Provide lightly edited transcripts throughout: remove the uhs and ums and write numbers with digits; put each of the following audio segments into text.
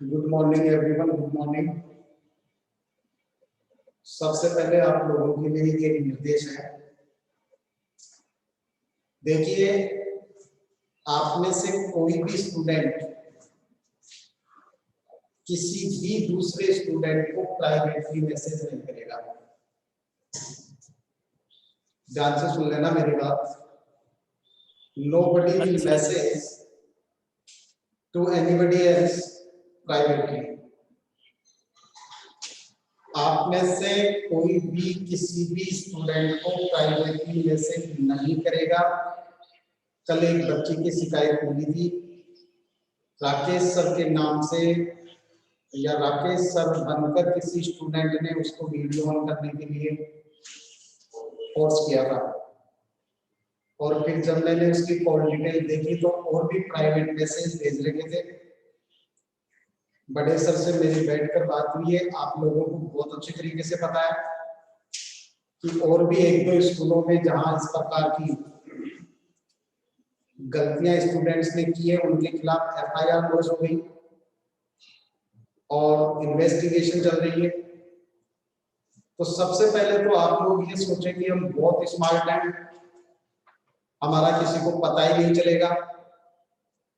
Good morning everyone, good morning. सबसे पहले आप लोगों के लिए एक निर्देश है। देखिए, आप में से कोई भी स्टूडेंट किसी भी दूसरे स्टूडेंट को प्राइवेटली मैसेज नहीं करेगा। ध्यान से सुन लेना मेरी बात। Nobody will message to anybody else privately। आप में से कोई भी किसी भी स्टूडेंट को प्राइवेटली मैसेज नहीं करेगा। कल एक बच्चे की शिकायत हुई थी, राकेश सर के नाम से या राकेश सर बनकर किसी स्टूडेंट ने उसको वीडियो ऑन करने के लिए फोर्स किया था। और फिर जब मैंने उसकी कॉल डिटेल देखी तो और भी प्राइवेट मैसेज भेज रखे थे। बड़े सर से मेरी बैठकर बात हुई है। आप लोगों को बहुत अच्छे तरीके से पता है कि और भी एक दो स्कूलों में जहां इस प्रकार की गलतियां स्टूडेंट्स ने की है, उनके खिलाफ एफआईआर लॉन्च हो गई और इन्वेस्टिगेशन चल रही है। तो सबसे पहले तो आप लोग ये सोचें कि हम बहुत स्मार्ट हैं, हमारा किसी को पता ही नहीं चलेगा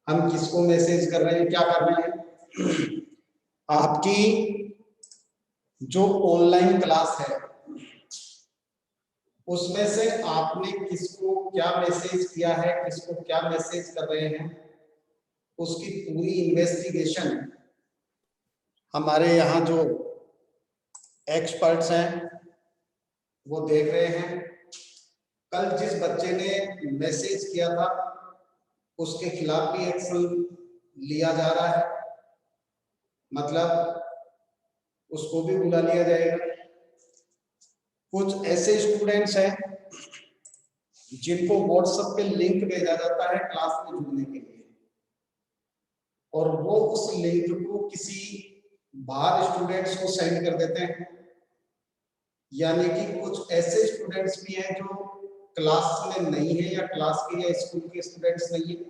हम किसको मैसेज कर रहे हैं, क्या कर रहे हैं। आपकी जो ऑनलाइन क्लास है उसमें से आपने किसको क्या मैसेज किया है, किसको क्या मैसेज कर रहे हैं, उसकी पूरी इन्वेस्टिगेशन हमारे यहाँ जो एक्सपर्ट्स हैं वो देख रहे हैं। कल जिस बच्चे ने मैसेज किया था उसके खिलाफ भी एक्शन लिया जा रहा है, मतलब उसको भी बुला लिया जाएगा। कुछ ऐसे स्टूडेंट्स हैं जिनको व्हाट्सएप पे लिंक भेजा जाता है क्लास में जुड़ने के लिए, और वो उस लिंक को किसी बाहर स्टूडेंट्स को सेंड कर देते हैं। यानी कि कुछ ऐसे स्टूडेंट्स भी हैं जो क्लास में नहीं है या क्लास के या स्कूल के स्टूडेंट्स नहीं है,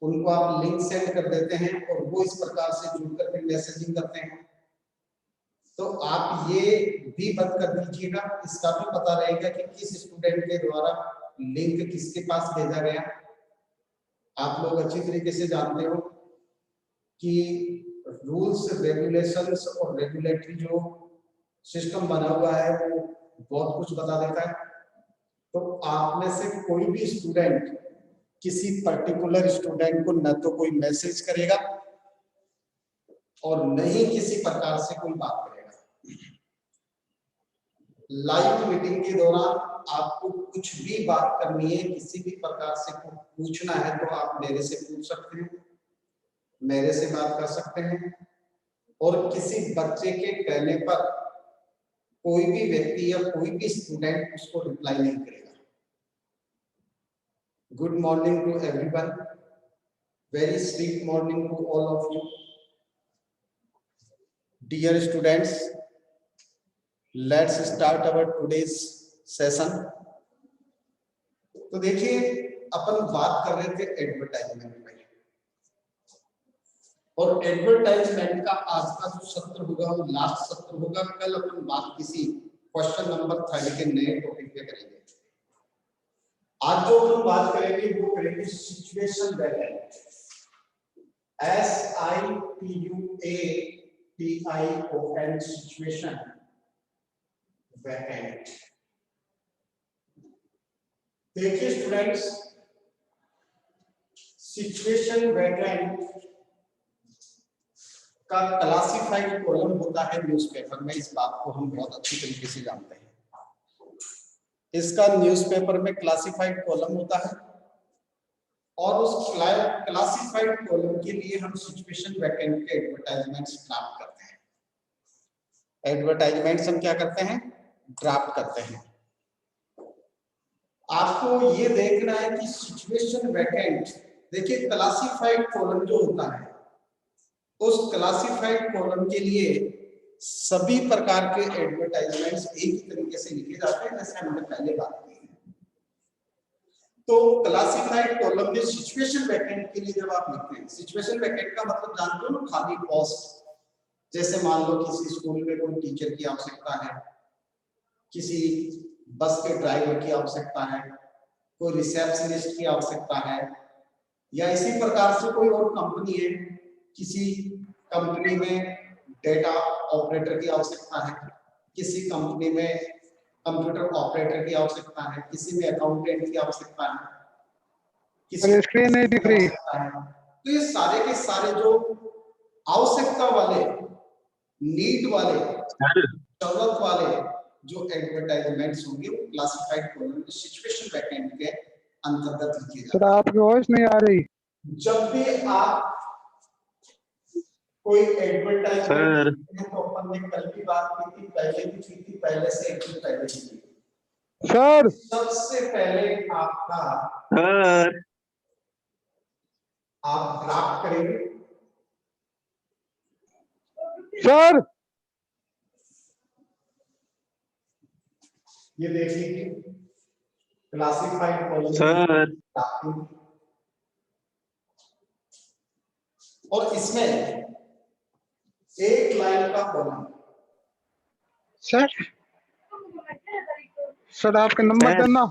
उनको आप लिंक सेंड कर देते हैं और वो इस प्रकार से जुड़कर फिर मैसेजिंग करते हैं। तो आप ये भी बंद कर दीजिएगा, इसका भी पता रहेगा कि किस स्टूडेंट के द्वारा लिंक किसके पास भेजा गया। आप लोग अच्छी तरीके से जानते हो कि रूल्स रेगुलेशंस और रेगुलेटरी जो सिस्टम बना हुआ है वो बहुत कुछ बता देता है। तो आप में से कोई भी स्टूडेंट किसी पर्टिकुलर स्टूडेंट को न तो कोई मैसेज करेगा और न ही किसी प्रकार से कोई बात करेगा। लाइव मीटिंग के दौरान आपको कुछ भी बात करनी है, किसी भी प्रकार से कुछ पूछना है तो आप मेरे से पूछ सकते हैं, मेरे से बात कर सकते हैं। और किसी बच्चे के कहने पर कोई भी व्यक्ति या कोई भी स्टूडेंट उसको रिप्लाई नहीं करेगा। Good morning to everyone, very sweet morning to all of you dear students. Let's start our today's session. तो देखिए, अपन बात कर रहे थे एडवर्टाइजमेंट में, और एडवर्टाइजमेंट का आज का जो सत्र होगा वो लास्ट सत्र होगा। कल अपन बात किसी क्वेश्चन नंबर 3 के नए टॉपिक पे करेंगे। आज जो हम बात करेंगे वो करेंगे situation vacant, SITUATION, situation vacant. देखिए स्टूडेंट्स, सिचुएशन वैकेंट का क्लासिफाइड कॉलम होता है न्यूज़पेपर में। इस बात को हम बहुत अच्छी तरीके से जानते हैं। इसका न्यूज़पेपर में क्लासिफाइड कॉलम होता है और उस क्लासिफाइड कॉलम के लिए हम सिचुएशन वैकेंट के एडवर्टाइजमेंट्स ड्राफ्ट करते हैं। एडवर्टाइजमेंट्स हम क्या करते हैं? ड्राफ्ट करते हैं। आपको ये देखना है कि सिचुएशन वैकेंट, देखिए क्लासिफाइड कॉलम जो होता है उस क्लासिफाइड कॉलम के लिए सभी प्रकार के एडवर्टाइजमेंट्स एक ही तरीके से लिखे जाते हैं, जैसे हमने पहले बात की। तो क्लासिफाइड कॉलम में सिचुएशन वैकेंट के लिए जब आप लिखते हैं, सिचुएशन वैकेंट का मतलब जानते हो ना, खाली पोस्ट। जैसे मान लो किसी स्कूल में कोई टीचर की आवश्यकता है, किसी बस के ड्राइवर की आवश्यकता है, कोई रिसेप्शनिस्ट की आवश्यकता है, या इसी प्रकार से कोई और कंपनी है, किसी कंपनी में डेटा ऑपरेटर की आवश्यकता है, किसी कंपनी में कंप्यूटर ऑपरेटर की आवश्यकता है, किसी में अकाउंटेंट की आवश्यकता है, किसी स्क्रीन नहीं दिख रही। तो ये सारे के सारे जो आवश्यकता वाले, नीड वाले, जरूरत वाले जो एडवर्टाइजमेंट्स होंगे वो क्लासिफाइड कॉलम में सिचुएशन वैकेंट के अंतर्गत लिखे जाते हैं। सर आपकी वॉइस नहीं आ रही। जब भी आप कोई एडवर्टाइजमेंट तो अपन ने कल की बात की थी, पहले भी की थी, पहले से एक दिन पहले की थी सर। सबसे पहले आपका आप ड्राफ्ट करेंगे सर। ये देख लीजिए क्लासिफाइड कॉलम सर, और इसमें एक लाइन का कॉलम। सर सर आपका नंबर देना।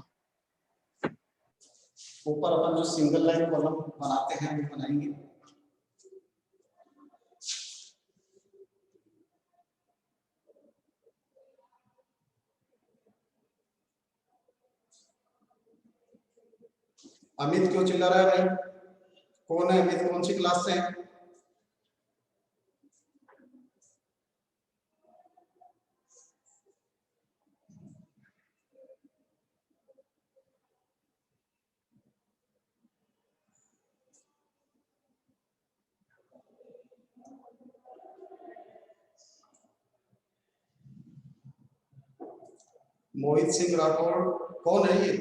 ऊपर अपन जो सिंगल लाइन कॉलम बनाते हैं वो बनाएंगे। अमित क्यों चिल्ला रहा है भाई? कौन है अमित? कौन सी क्लास से है? मोहित सिंह राठौर। कौन है ये?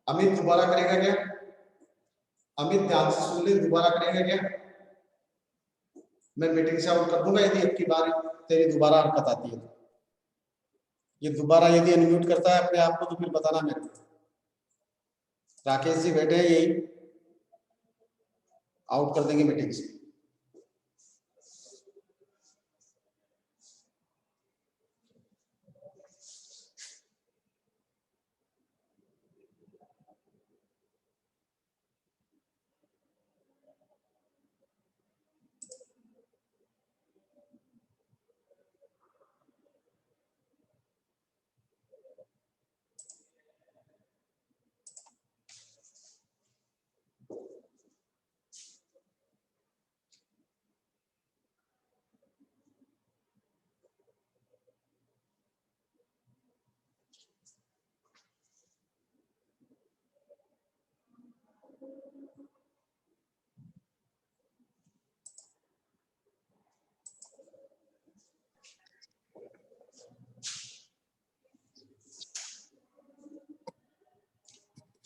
अमित दोबारा करेगा क्या? अमित ध्यान से सुन ले, दोबारा करेगा क्या? मैं मीटिंग से आउट कर दूंगा यदि अब की बार तेरी दोबारा हरकत आती है। ये दोबारा यदि अनम्यूट करता है अपने आप को तो फिर बताना मेरे को। राकेश जी बैठे हैं यही, आउट कर देंगे मीटिंग से।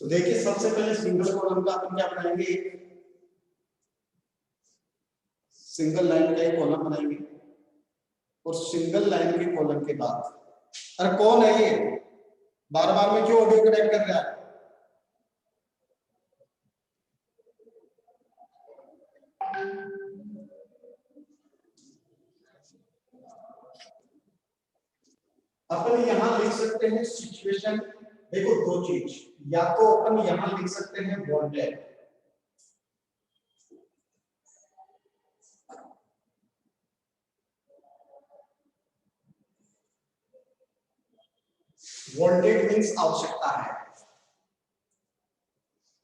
तो देखिए सबसे पहले सिंगल कॉलम का अपन क्या बनाएंगे? सिंगल लाइन का एक कॉलम बनाएंगे और सिंगल लाइन के कॉलम के बाद, अरे कौन है ये? बार बार में क्यों ऑडियो कनेक्ट कर रहा है? अपन यहां लिख सकते हैं सिचुएशन। देखो दो चीज, या तो अपन यहां लिख सकते हैं वांटेड, वांटेड मींस आवश्यकता है।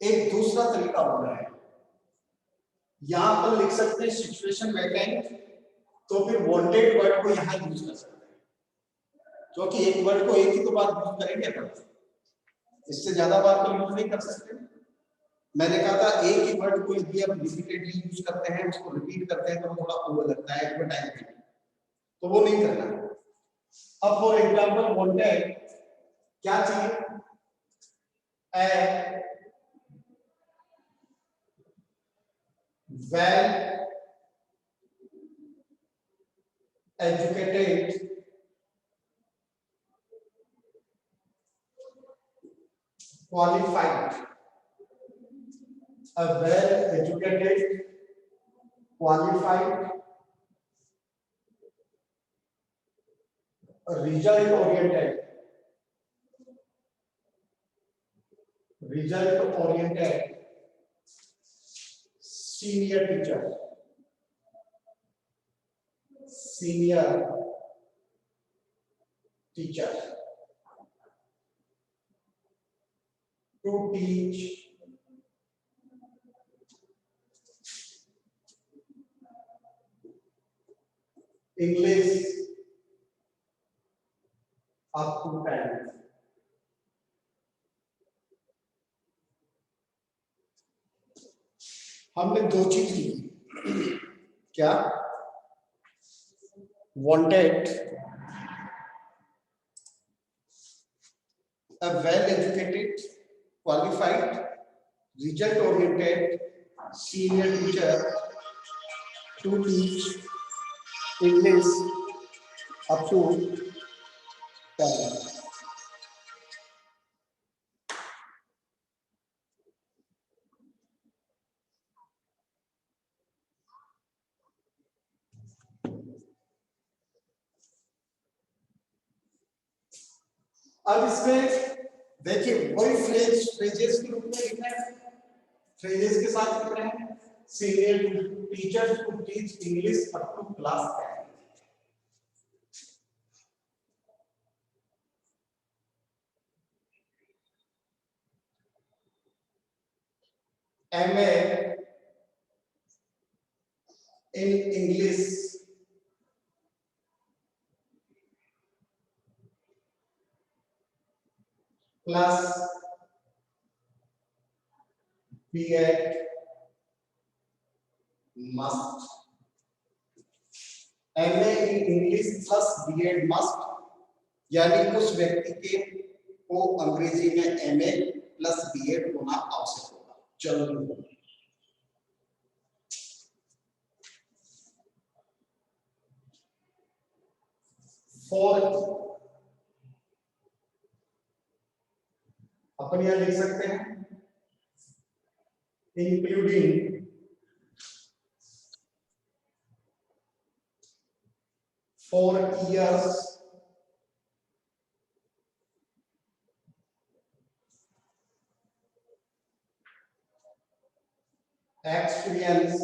एक दूसरा तरीका हो रहा है, यहां पर लिख सकते हैं सिचुएशन वैकेंट, तो फिर वांटेड वर्ड को यहां यूज कर सकते हैं, क्योंकि एक वर्ड को एक ही तो बार यूज करेंगे अपन, इससे ज्यादा बार तो यूज नहीं कर सकते। मैंने कहा था एक ही वर्ड को यदि आप रिपीटेडली यूज करते हैं, उसको रिपीट करते हैं तो थोड़ा ओवर लगता है एडवर्टाइजमेंट, तो वो नहीं करना। अब फॉर एग्जांपल वांटेड क्या चाहिए? A well educated qualified, a well educated qualified result oriented senior teacher to teach English up to 10th. हमने दो चीज की क्या wanted a well educated qualified result oriented senior teacher to teach English up to 10th. अब इसमें देखिए वही phrases के रूप में लिखना है, फ्रेजेस के साथ लिख रहे हैं senior teachers to teach English up to class 10। MA in English plus B.Ed must, MA in English plus B.Ed must, यानी उस व्यक्ति के को अंग्रेजी में MA प्लस B.Ed होना आवश्यक होगा, जरूरी होगा। फॉर अपन यहां लिख सकते हैं including for years experience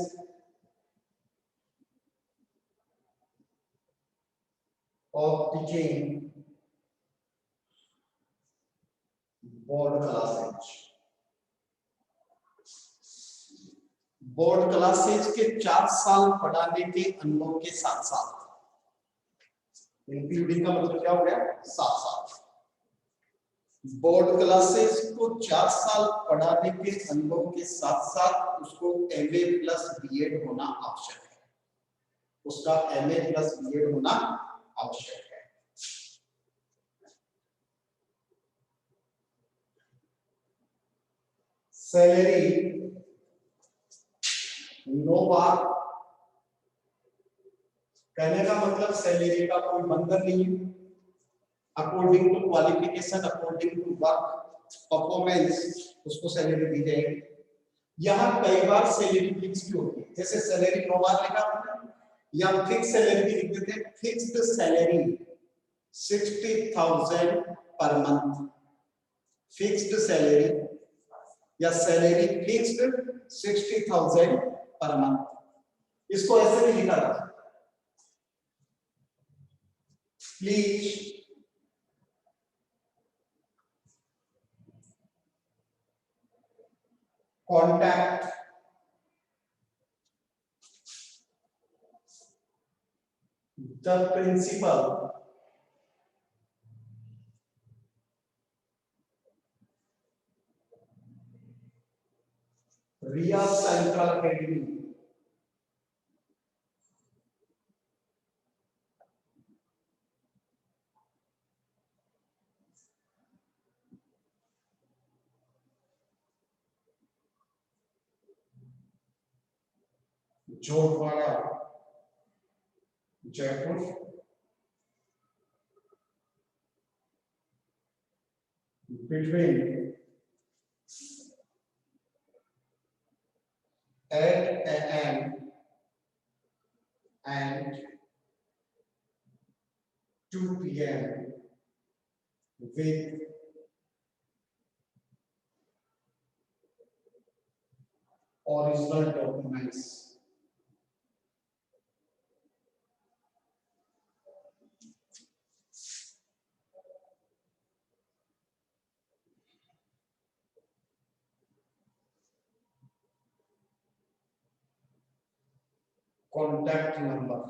of teaching board classes, board classes के 4 साल पढ़ाने के अनुभव के साथ साथ, इंक्लूडिंग का मतलब क्या हो गया 7 साल, बोर्ड क्लासेस को 4 साल पढ़ाने के अनुभव के साथ साथ उसको MA प्लस B.Ed होना आवश्यक है, उसका MA प्लस B.Ed होना आवश्यक है। सैलरी नो बार, कहने का मतलब सैलरी का कोई बंधन नहीं है, according to qualification, according to work performance उसको सैलरी दी जाएगी। यहाँ कई बार सैलरी फिक्स भी होती है, जैसे सैलरी 9 बार लिखा हमने, या फिक्स सैलरी भी लिख देते हैं, fixed salary 60,000 per month, fixed salary या सैलरी फिक्स्ड 60,000 पर मंथ, इसको ऐसे भी लिखा था, please contact the principal Ria Central Academy Jhotwara Jaipur, between 8 AM and 2 PM with original documents. Contact number.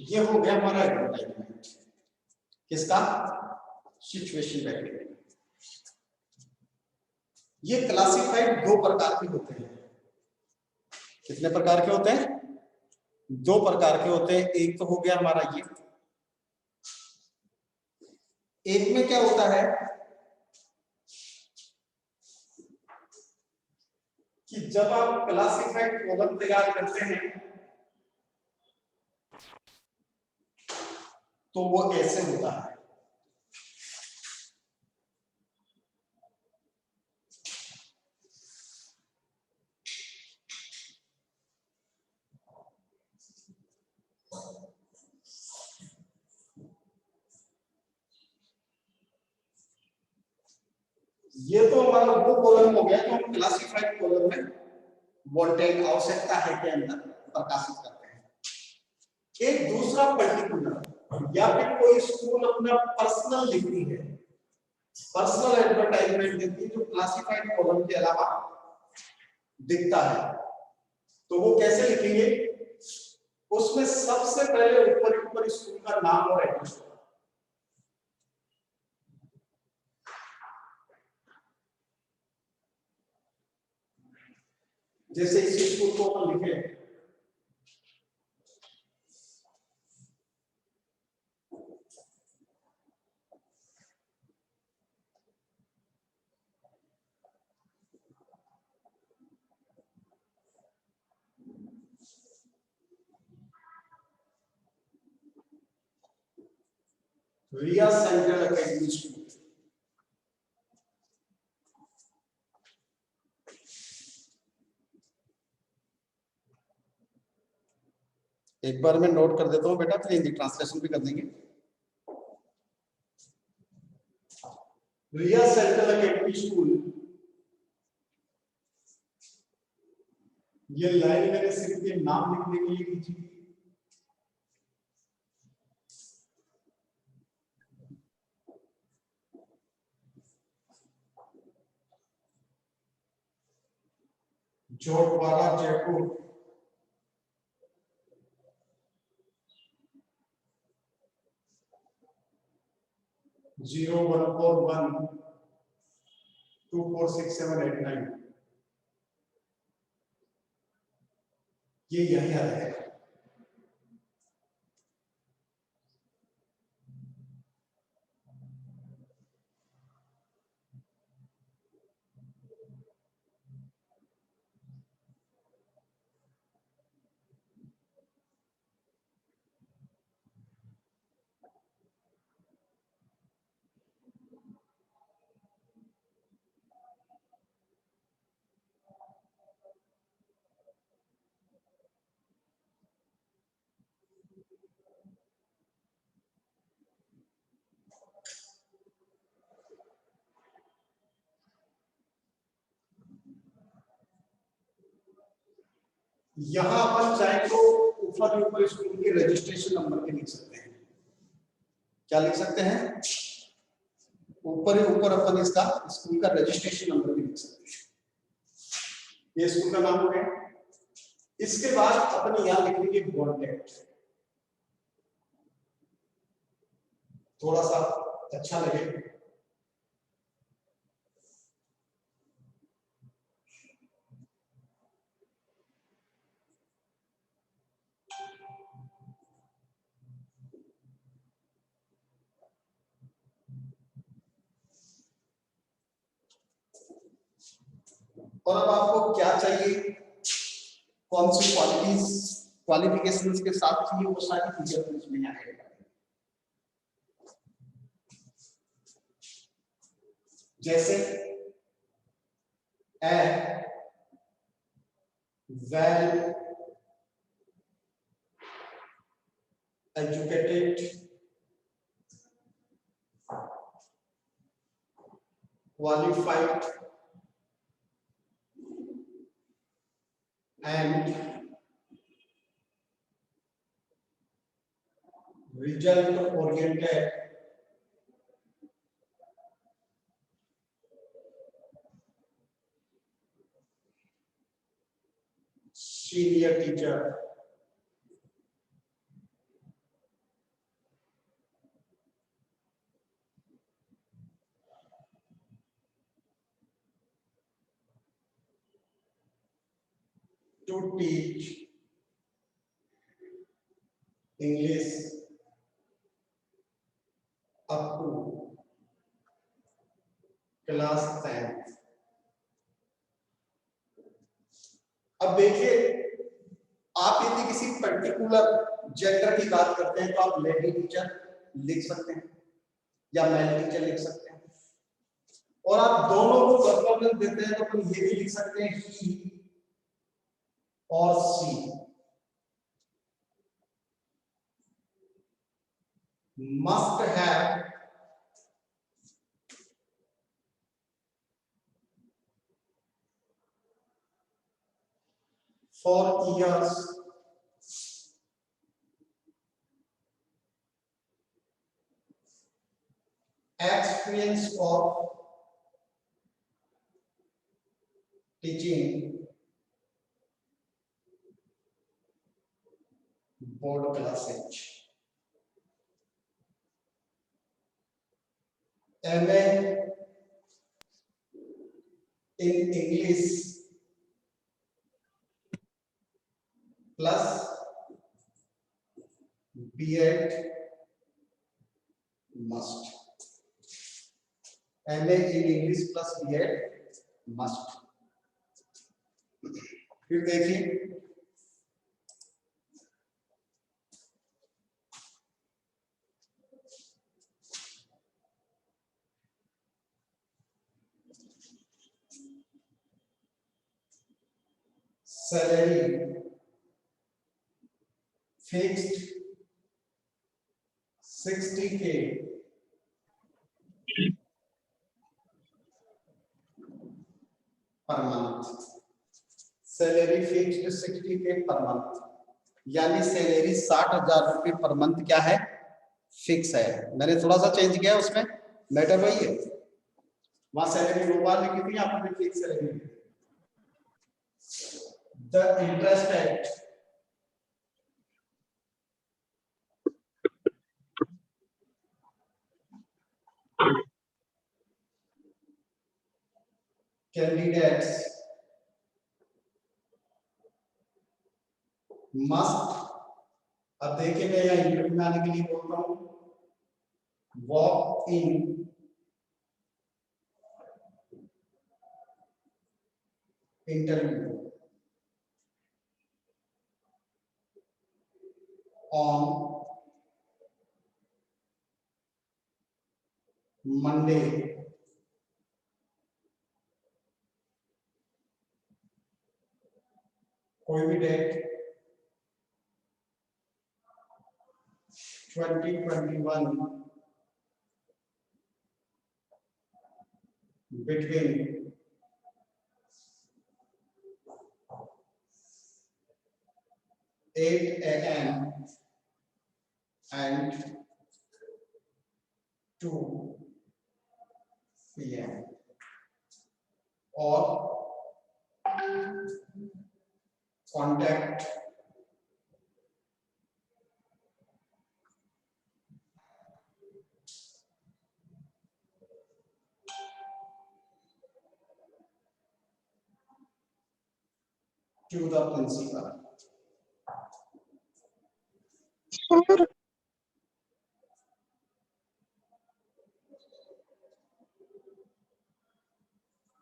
ये हो गया हमारा एडवर्टाइजमेंट, किसका? Situation advertisement. ये क्लासिफाइड दो प्रकार के होते हैं। कितने प्रकार के होते हैं? दो प्रकार के होते हैं। एक तो हो गया हमारा ये, एक में क्या होता है कि जब आप क्लासिफाइड कॉलम तैयार करते हैं तो वो ऐसे होता है। ये तो हमारा वो कॉलम हो गया जो हम क्लासिफाइड कॉलम में वांटेड आवश्यकता है के अंदर प्रकाशित करते हैं। एक दूसरा पर्टिकुलर या फिर कोई स्कूल अपना पर्सनल लिखती है, पर्सनल एडवर्टाइजमेंट देती है जो क्लासिफाइड कॉलम के अलावा दिखता है, तो वो कैसे लिखेंगे? उसमें सबसे पहले ऊपर स्कूल का नाम और एड्रेस होगा। जैसे इस स्कूल को अपन लिखे रिया सेंट्रल एकेडमी स्कूल, एक बार मैं नोट कर देता हूं बेटा, फिर हिंदी ट्रांसलेशन भी कर देंगे। रिया सेंट्रल एकेडमी स्कूल, ये लाइन मैंने सिर्फ ये नाम लिखने के लिए खींची। जोटवाड़ा जयपुर, जीरो 141246789, ये यही आता है। यहां अपन चाहे तो ऊपर स्कूल के रजिस्ट्रेशन नंबर भी लिख सकते हैं। क्या लिख सकते हैं? ऊपर अपन इसका स्कूल का रजिस्ट्रेशन नंबर भी लिख सकते हैं। ये स्कूल का नाम हो गया। इसके बाद अपन यहां लिखेंगे कॉन्टैक्ट, थोड़ा सा अच्छा लगे। और अब आपको क्या चाहिए, कौन सी क्वालिफिकेशंस के साथ चाहिए, वो सारी चीजें इसमें आएगा। जैसे a well educated qualified and result oriented senior teacher to teach English up to class 10। अब देखिए, आप यदि किसी पर्टिकुलर जेंडर की बात करते हैं तो आप लेडी टीचर लिख सकते हैं या मेल टीचर लिख सकते हैं, और आप दोनों को प्रेफरेंस देते हैं तो अपन ये भी लिख सकते हैं ही और सी। must have for years experience of teaching board classes, MA in English plus B.Ed must, MA in English plus B.Ed must। फिर देखिए, salary fixed 60K per month, salary fixed 60K per month, यानी salary 60,000 रुपये per month क्या है, fix है। मैंने थोड़ा सा चेंज किया उसमें, मैटर वही है, वहां सैलरी 2 बार लिखी थी, यहाँ पर fix salary. The interest rate candidates must, अब देखिए मैं यहाँ इंटरव्यू में आने के लिए बोल रहा हूँ, walk in interview on Monday कोई भी date 2021 between 8 AM and 2 PM or contact to the principal। Sir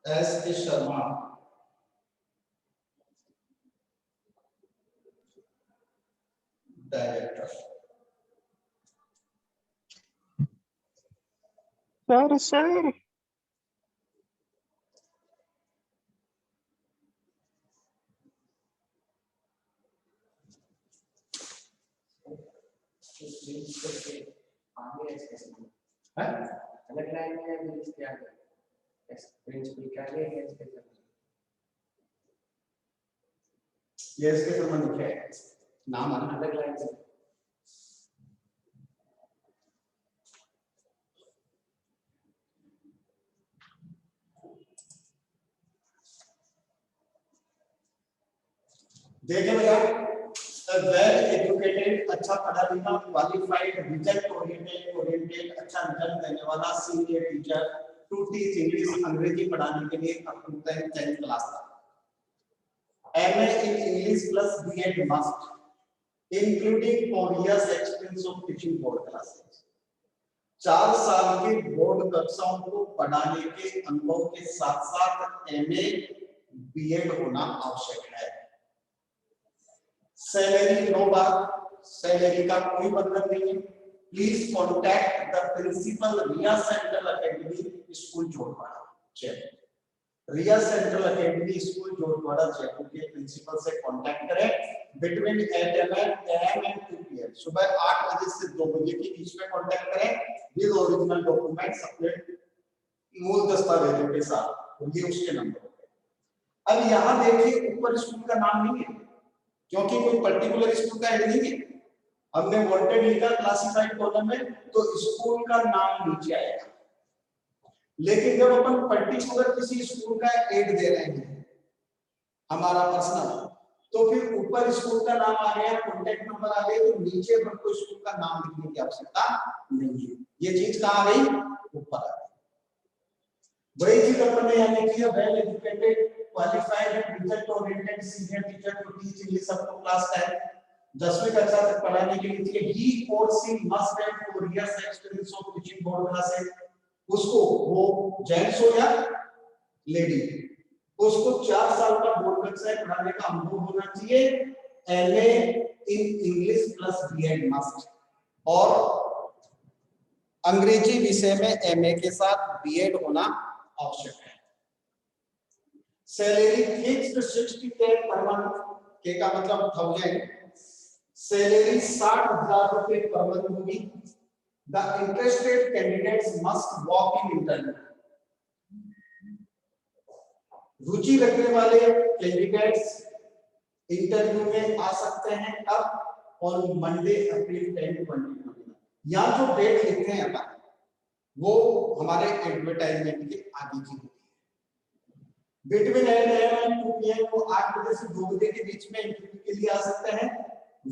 S. K. Sharma sir अलग लाइन में भी इसके आगे प्रिंसिपल के आगे है इसके ये इसके संबंध है नाम अलग लाइन से देखिए भैया, वेल एजुकेटेड, अच्छा पढ़ा लिखा, क्वालिफाइड, रिजल्ट ओरिएंटेड, अच्छा रिजल्ट देने वाला senior teacher to teach English, अंग्रेजी पढ़ाने के लिए अप टू 10th क्लास तक। MA in English plus B.Ed must, including 4 years experience of teaching board classes। 4 साल के बोर्ड कक्षाओं को पढ़ाने के अनुभव के साथ साथ MA B.Ed होना आवश्यक है। सैलरी नो बात, सैलरी का कोई बंधन नहीं है। Please contact the principal Riya central academy school Jodwada Jaipur. Riya central academy school Jodwada Jaipur के प्रिंसिपल से कांटेक्ट करें बिटवीन 8 AM एंड 2 PM। सुबह 8 बजे से 2 बजे के बीच में कांटेक्ट करें विद ओरिजिनल डॉक्यूमेंट्स अपने मूल दस्तावेजों के साथ। ये उसके नंबर है। अब यहाँ देखिए ऊपर स्कूल का नाम नहीं है क्योंकि कोई पर्टिकुलर स्कूल का ऐड नहीं है। हमने वांटेड लिखा क्लासिफाइड कॉलम में तो स्कूल का नाम नीचे आएगा, लेकिन जब अपन पर्टिकुलर किसी स्कूल का ऐड दे रहे हैं हमारा पर्सनल, तो फिर ऊपर स्कूल का नाम आ गया, कॉन्टैक्ट नंबर आ गया, तो नीचे अपन को स्कूल का नाम लिखने की आवश्यकता नहीं है। ये चीज कहाँ आ गई? ऊपर आ गई। वही चीज अपन ने यहाँ लिखी है, well educated, qualified and result oriented senior teacher to teach English up to class 10, 10वीं कक्षा तक पढ़ाने के लिए ही और she must have 4 years experience of teaching board classes. उसको, वो जेंट्स हो या लेडी, उसको 4 साल का बोर्ड कक्षा पढ़ाने का अनुभव होना चाहिए। MA in English plus B.Ed must, और अंग्रेजी विषय में MA के साथ B.Ed होना आवश्यक है। Salary fixed 60K per month, के का मतलब 1000, सैलरी 60,000 रुपए पर मंथ होगी। The interested candidates must walk in interview, रुचि रखने वाले कैंडिडेट्स इंटरव्यू में आ सकते हैं। अब ऑन मंडे अप्रैल 10, 2021। यहाँ जो डेट लिखते हैं अपन, वो हमारे एडवर्टाइजमेंट के आगे की होती है। बिटवीन 8 AM एंड 2 PM, वो 8 बजे से 2 बजे के बीच में इंटरव्यू के लिए आ सकते हैं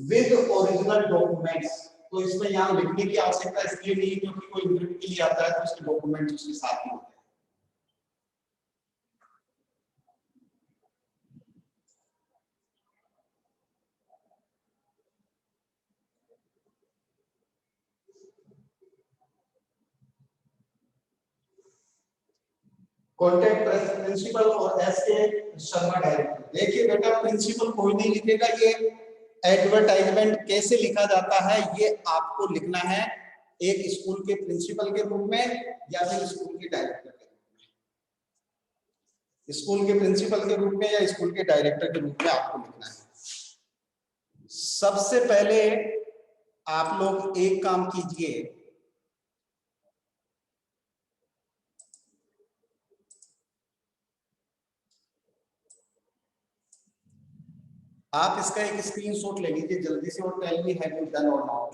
विद ओरिजिनल डॉक्यूमेंट्स। तो इसमें यहाँ लिखने की आवश्यकता इसलिए नहीं क्योंकि कोई इंटरव्यू के लिए आता है तो उसके डॉक्यूमेंट्स उसके साथ ही होते हैं। कॉन्टैक्ट प्रिंसिपल और SK शर्मा डायरेक्टर। देखिए बेटा, प्रिंसिपल कोई नहीं लिखेगा, ये एडवर्टाइजमेंट कैसे लिखा जाता है ये आपको लिखना है, एक स्कूल के प्रिंसिपल के रूप में या फिर स्कूल के डायरेक्टर के रूप में। स्कूल के प्रिंसिपल के रूप में या स्कूल के डायरेक्टर के रूप में आपको लिखना है। सबसे पहले आप लोग एक काम कीजिए, आप इसका एक स्क्रीनशॉट ले लीजिए जल्दी से और tell me have you done or not.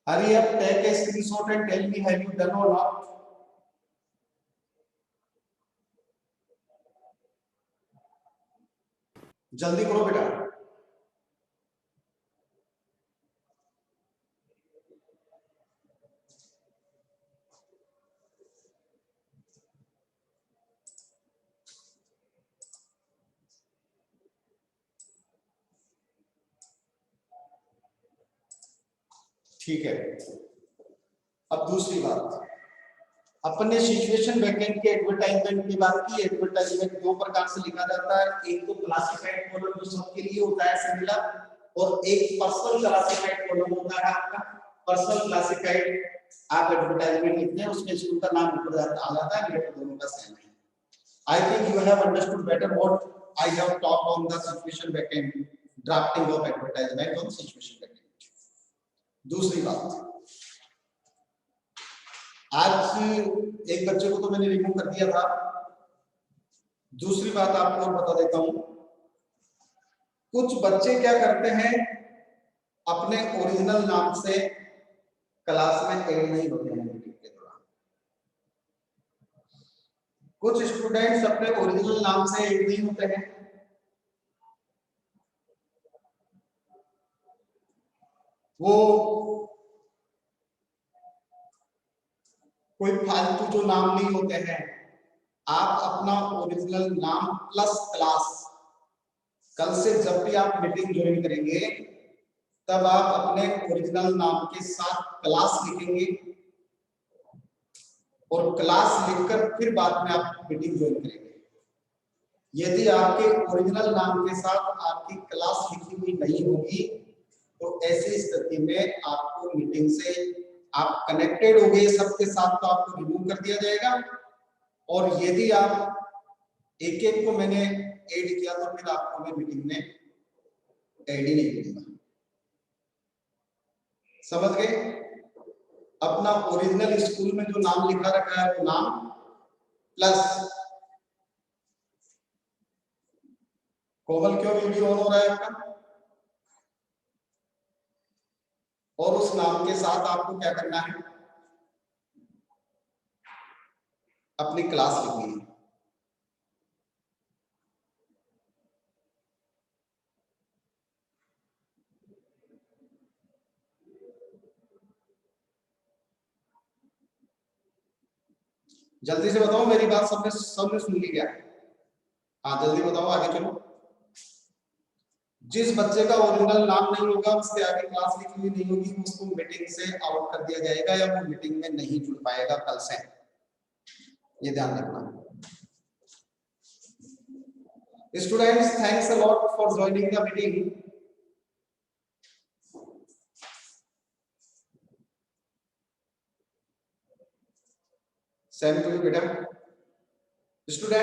Hurry up, take a screenshot and tell me have you done or not. जल्दी करो बेटा। ठीक है। अब दूसरी बात, अपने सिचुएशन वैकेंट के एडवर्टाइजमेंट की बात की। एडवर्टाइजमेंट दो प्रकार से लिखा जाता है, एक तो क्लासिफाइड कॉलम जो सबके लिए होता है सिमिलर, और एक पर्सनल क्लासिफाइड कॉलम होता है आपका। पर्सनल क्लासिफाइड आप एडवर्टाइजमेंट लिखते हैं, उसमें स्कूल का नाम ऊपर आ जाता है, लेटर दोनों का सेम है। I think you have understood better what I have talked on the situation vacant, drafting of advertisement on situation vacant. दूसरी बात, आज एक बच्चे को तो मैंने रिमूव कर दिया था। दूसरी बात आपको और बता देता हूं, कुछ बच्चे क्या करते हैं, अपने ओरिजिनल नाम से क्लास में ऐड नहीं होते हैं मीटिंग के दौरान। कुछ स्टूडेंट्स अपने ओरिजिनल नाम से ऐड नहीं होते हैं। वो कोई फालतू जो नाम नहीं होते हैं, आप अपना ओरिजिनल नाम प्लस क्लास, कल से जब भी आप मीटिंग ज्वाइन करेंगे तब आप अपने ओरिजिनल नाम के साथ क्लास लिखेंगे और क्लास लिखकर फिर बाद में आप मीटिंग ज्वाइन करेंगे। यदि आपके ओरिजिनल नाम के साथ आपकी क्लास लिखी हुई नहीं होगी तो ऐसी स्थिति में आपको मीटिंग से आप कनेक्टेड हो गए सबके साथ तो आपको रिमूव कर दिया जाएगा। और यदि आप एक एक को मैंने ऐड किया तो फिर आपको मैं मीटिंग में ऐड ही नहीं करूंगा। समझ गए? अपना ओरिजिनल स्कूल में जो नाम लिखा रखा है वो नाम प्लस कोमल, क्यों वीडियो ऑन हो रहा है आपका? और उस नाम के साथ आपको क्या करना है, अपनी क्लास लिखनी है। जल्दी से बताओ, मेरी बात सबने सुन ली क्या? हाँ जल्दी बताओ, आगे चलो। जिस बच्चे का ओरिजिनल नाम नहीं होगा, उसके आगे क्लास लिखी हुई नहीं होगी, उसको मीटिंग से आउट कर दिया जाएगा या वो मीटिंग में नहीं जुड़ पाएगा कल से। ये ध्यान रखना। Students, thanks a lot for joining the meeting. Same to you बेटा। स्टूडेंट